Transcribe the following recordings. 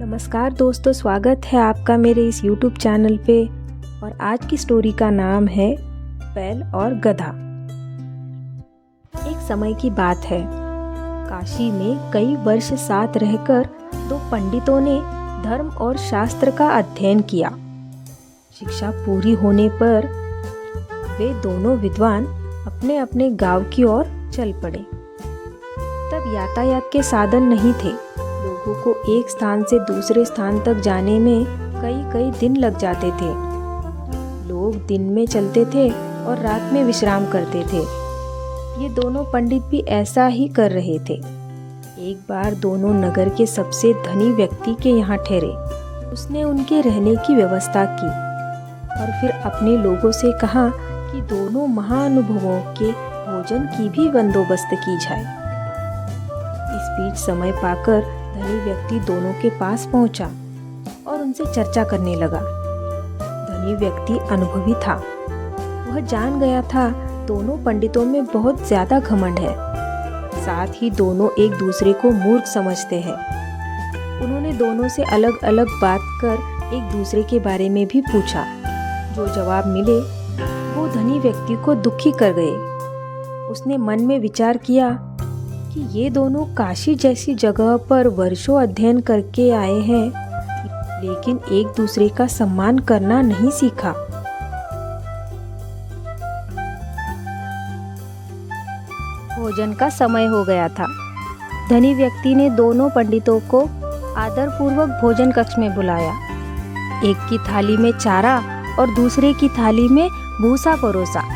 नमस्कार दोस्तों, स्वागत है आपका मेरे इस YouTube चैनल पे। और आज की स्टोरी का नाम है बैल और गधा। एक समय की बात है, काशी में कई वर्ष साथ रहकर दो पंडितों ने धर्म और शास्त्र का अध्ययन किया। शिक्षा पूरी होने पर वे दोनों विद्वान अपने अपने गांव की ओर चल पड़े। तब यातायात के साधन नहीं थे। लोगों को एक स्थान से दूसरे स्थान तक जाने में कई कई दिन लग जाते थे। लोग दिन में चलते थे और रात में विश्राम करते थे। ये दोनों पंडित भी ऐसा ही कर रहे थे। एक बार दोनों नगर के सबसे धनी व्यक्ति के यहाँ ठहरे। उसने उनके रहने की व्यवस्था की और फिर अपने लोगों से कहा कि दोनों महानुभवों के भोजन की भी बंदोबस्त की जाए। इस बीच समय पाकर धनी व्यक्ति दोनों के पास पहुंचा और उनसे चर्चा करने लगा। धनी व्यक्ति अनुभवी था। वह जान गया था दोनों पंडितों में बहुत ज्यादा घमंड है। साथ ही दोनों एक दूसरे को मूर्ख समझते हैं। उन्होंने दोनों से अलग अलग बात कर एक दूसरे के बारे में भी पूछा। जो जवाब मिले वो धनी व्यक्ति को दुखी कर गए। उसने मन में विचार किया कि ये दोनों काशी जैसी जगह पर वर्षों अध्ययन करके आए हैं, लेकिन एक दूसरे का सम्मान करना नहीं सीखा। भोजन का समय हो गया था। धनी व्यक्ति ने दोनों पंडितों को आदरपूर्वक भोजन कक्ष में बुलाया। एक की थाली में चारा और दूसरे की थाली में भूसा परोसा।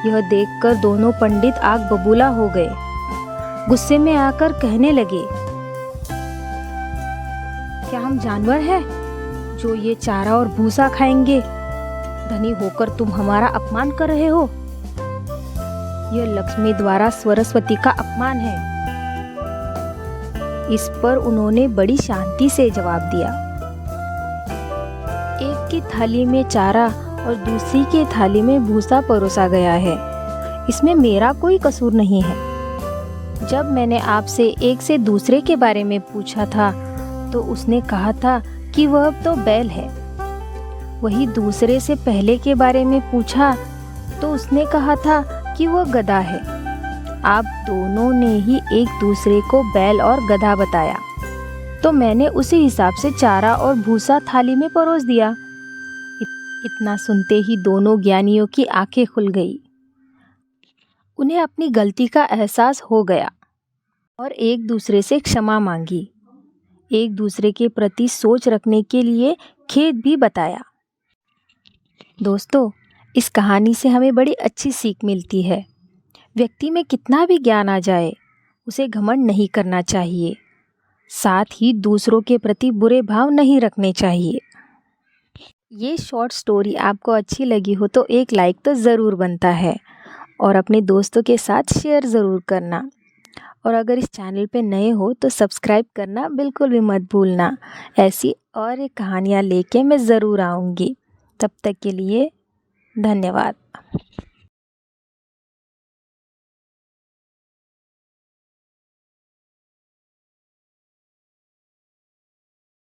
यह देखकर दोनों पंडित आग बबूला हो गए। गुस्से में आकर कहने लगे, क्या हम जानवर हैं जो ये चारा और भूसा खाएंगे? धनी होकर तुम हमारा अपमान कर रहे हो। यह लक्ष्मी द्वारा सरस्वती का अपमान है। इस पर उन्होंने बड़ी शांति से जवाब दिया। एक की थाली में चारा और दूसरी की थाली में भूसा परोसा गया है। इसमें मेरा कोई कसूर नहीं है। जब मैंने आपसे एक से दूसरे के बारे में पूछा था तो उसने कहा था कि वह तो बैल है। वही दूसरे से पहले के बारे में पूछा तो उसने कहा था कि वह गधा है। आप दोनों ने ही एक दूसरे को बैल और गधा बताया, तो मैंने उसी हिसाब से चारा और भूसा थाली में परोस दिया। इतना सुनते ही दोनों ज्ञानियों की आंखें खुल गई। उन्हें अपनी गलती का एहसास हो गया और एक दूसरे से क्षमा मांगी। एक दूसरे के प्रति सोच रखने के लिए खेद भी बताया। दोस्तों, इस कहानी से हमें बड़ी अच्छी सीख मिलती है। व्यक्ति में कितना भी ज्ञान आ जाए, उसे घमंड नहीं करना चाहिए। साथ ही दूसरों के प्रति बुरे भाव नहीं रखने चाहिए। ये शॉर्ट स्टोरी आपको अच्छी लगी हो तो एक लाइक तो ज़रूर बनता है और अपने दोस्तों के साथ शेयर ज़रूर करना। और अगर इस चैनल पे नए हो तो सब्सक्राइब करना बिल्कुल भी मत भूलना। ऐसी और एक कहानियाँ लेके मैं ज़रूर आऊँगी। तब तक के लिए धन्यवाद।